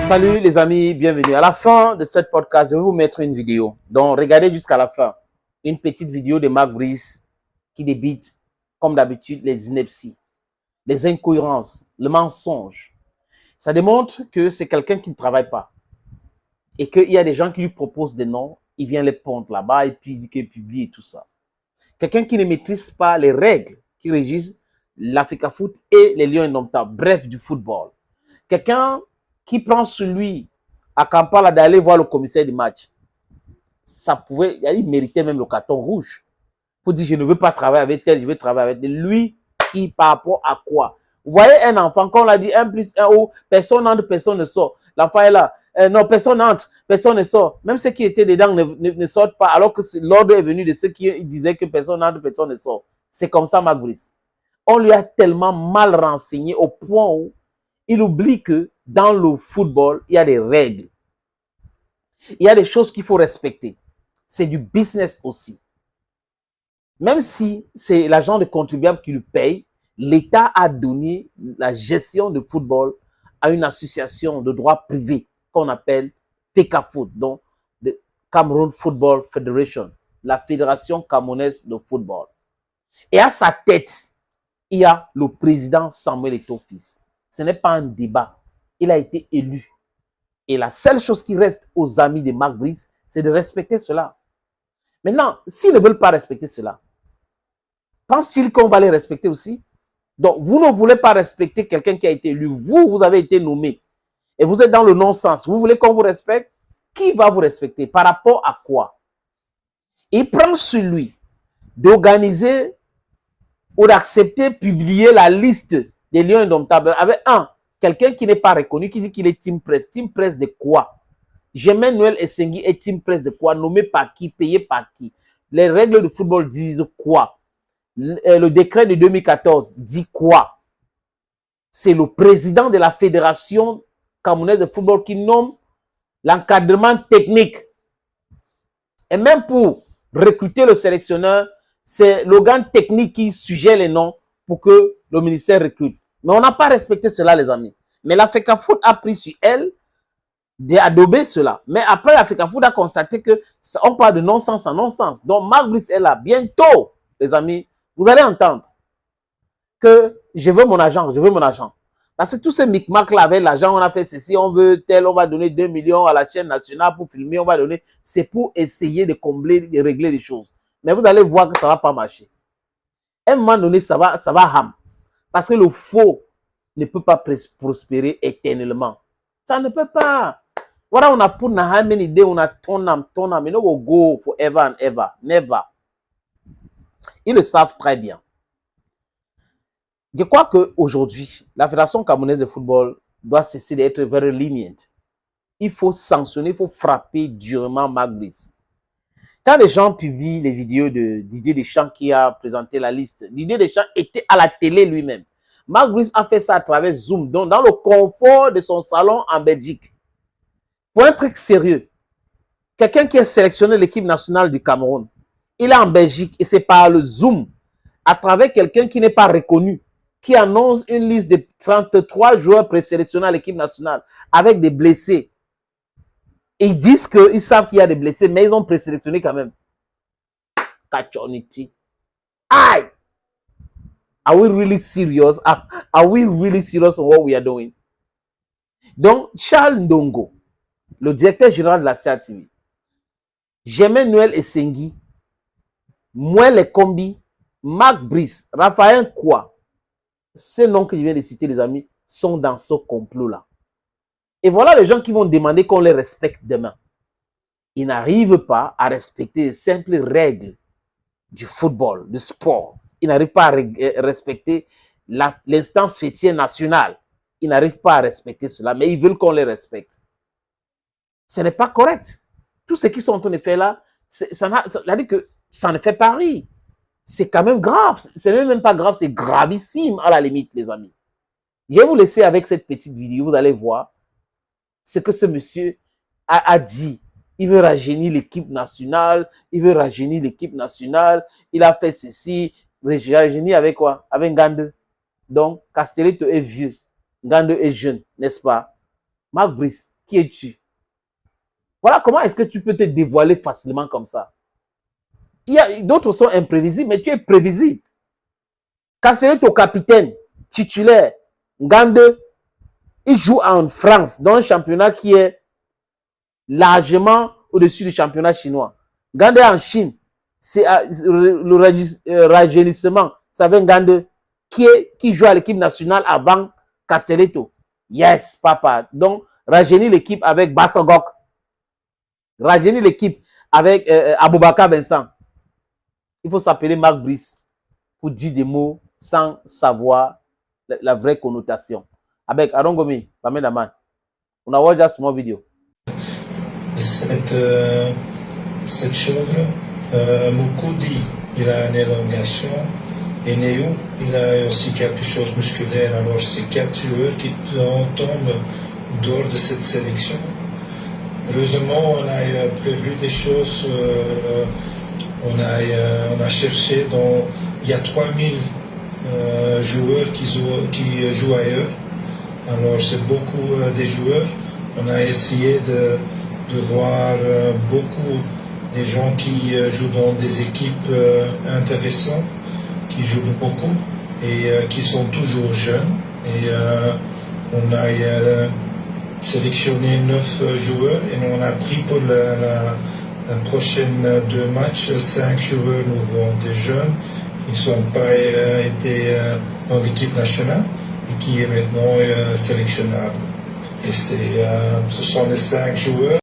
Salut les amis, bienvenue. À la fin de cette podcast, je vais vous mettre une vidéo. Donc, regardez jusqu'à la fin. Une petite vidéo de Mark Brice qui débite, comme d'habitude, les inepties, les incohérences, le mensonge. Ça démontre que c'est quelqu'un qui ne travaille pas. Et qu'il y a des gens qui lui proposent des noms, il vient les pondre là-bas et puis il dit qu'il publie et tout ça. Quelqu'un qui ne maîtrise pas les règles qui régissent l'Africa Foot et les Lions Indomptables, bref, du football. Quelqu'un qui prend sur lui à Kampala d'aller voir le commissaire du match. Ça pouvait, il méritait même le carton rouge. Pour dire, je ne veux pas travailler avec tel, je veux travailler avec tel. Lui, qui par rapport à quoi? Vous voyez un enfant, quand on l'a dit 1 plus 1, oh, personne n'entre, personne ne sort. L'enfant est là. Non, personne n'entre, personne ne sort. Même ceux qui étaient dedans ne sortent pas, alors que l'ordre est venu de ceux qui disaient que personne n'entre, personne ne sort. C'est comme ça, Mark Brice. On lui a tellement mal renseigné au point où il oublie que dans le football, il y a des règles. Il y a des choses qu'il faut respecter. C'est du business aussi. Même si c'est l'agent de contribuable qui le paye, l'État a donné la gestion de football à une association de droit privé qu'on appelle FECAFOOT, donc the Cameroon Football Federation, la Fédération camerounaise de football. Et à sa tête, il y a le président Samuel Eto'o-Fils. Ce n'est pas un débat. Il a été élu. Et la seule chose qui reste aux amis de Mark Brice, c'est de respecter cela. Maintenant, s'ils ne veulent pas respecter cela, pense-t-il qu'on va les respecter aussi? Donc, vous ne voulez pas respecter quelqu'un qui a été élu. Vous avez été nommé. Et vous êtes dans le non-sens. Vous voulez qu'on vous respecte? Qui va vous respecter? Par rapport à quoi? Il prend sur lui d'organiser ou d'accepter, publier la liste des Lions Indomptables avec quelqu'un qui n'est pas reconnu, qui dit qu'il est Team Press. Team Press de quoi? Germain Noël Essengi est Team Press de quoi? Nommé par qui? Payé par qui? Les règles du football disent quoi? Le décret de 2014 dit quoi? C'est le président de la Fédération camerounaise de football qui nomme l'encadrement technique. Et même pour recruter le sélectionneur, c'est l'organe technique qui suggère les noms pour que le ministère recrute. Mais on n'a pas respecté cela, les amis. Mais la FECAFOOT a pris sur elle d'adober cela. Mais après, la FECAFOOT a constaté que on parle de non-sens en non-sens. Donc, Mark Brice est là. Bientôt, les amis, vous allez entendre que je veux mon argent, je veux mon argent. Parce que tous ces micmacs-là, avec l'argent, on a fait ceci, on veut tel, on va donner 2 millions à la chaîne nationale pour filmer, on va donner. C'est pour essayer de combler, de régler les choses. Mais vous allez voir que ça ne va pas marcher. À un moment donné, ça va ham. Parce que le faux ne peut pas prospérer éternellement. Ça ne peut pas. Voilà, on a pour how many days, on a ton âme, mais no go go forever and ever. Never. Ils le savent très bien. Je crois qu'aujourd'hui, la Fédération camerounaise de football doit cesser d'être very lenient. Il faut sanctionner, il faut frapper durement Mark Brice. Quand les gens publient les vidéos de Didier Deschamps qui a présenté la liste, Didier Deschamps était à la télé lui-même. Mark Brice a fait ça à travers Zoom, donc dans le confort de son salon en Belgique. Pour un truc sérieux, quelqu'un qui est sélectionné de l'équipe nationale du Cameroun, il est en Belgique et c'est par le Zoom, à travers quelqu'un qui n'est pas reconnu, qui annonce une liste de 33 joueurs présélectionnés à l'équipe nationale avec des blessés. Et ils disent qu'ils savent qu'il y a des blessés, mais ils ont présélectionné quand même. Kachoniti. Aïe! Are we really serious? Are we really serious on what we are doing? Donc, Charles Ndongo, le directeur général de la CATV, Germain Noël Essengi, Mouel Kombi, Mark Brice, Raphaël Kwa, ces noms que je viens de citer, les amis, sont dans ce complot-là. Et voilà les gens qui vont demander qu'on les respecte demain. Ils n'arrivent pas à respecter les simples règles du football, du sport. Ils n'arrivent pas à respecter l'instance fêtière nationale. Ils n'arrivent pas à respecter cela, mais ils veulent qu'on les respecte. Ce n'est pas correct. Tout ce qu'ils sont en train de faire là, ça veut dire que ça ne fait pas rire. C'est quand même grave. C'est même pas grave, c'est gravissime à la limite, les amis. Je vais vous laisser avec cette petite vidéo, vous allez voir ce que ce monsieur a dit. Il veut rajeunir l'équipe nationale, il veut rajeunir l'équipe nationale, il a fait ceci, rajeunir avec quoi? Avec Ngande. Donc, Castelletto est vieux, Ngande est jeune, n'est-ce pas? Mark Brice, Qui es-tu? Voilà comment est-ce que tu peux te dévoiler facilement comme ça. D'autres sont imprévisibles, mais tu es prévisible. Castelletto, ton capitaine, titulaire, Gande, il joue en France, dans un championnat qui est largement au-dessus du championnat chinois. Gande en Chine, c'est le rajeunissement. Ça veut Gande qui joue à l'équipe nationale avant Castelletto. Yes, papa. Donc, rajeunir l'équipe avec Bassogok. Rajeunir l'équipe avec Aboubakar Vincent. Il faut s'appeler Marc Brice pour dire des mots sans savoir la vraie connotation. Avec Arongomi, Pamenaman. On a watched a small video. Cette chose, Moukoudi, il a une élongation, et Néo, il a aussi quelque chose musculaire. Alors, c'est 4 joueurs qui tombent dehors de cette sélection. Heureusement, on a prévu des choses, on a cherché, il y a 3000 joueurs qui jouent ailleurs. Alors, c'est beaucoup des joueurs. On a essayé de voir beaucoup des gens qui jouent dans des équipes intéressantes, qui jouent beaucoup et qui sont toujours jeunes. Et on a sélectionné 9 joueurs et on a pris pour la prochaine 2 matchs 5 joueurs nouveaux, des jeunes qui n'ont pas été dans l'équipe nationale et qui est maintenant sélectionnable. Et ce sont les 5 joueurs.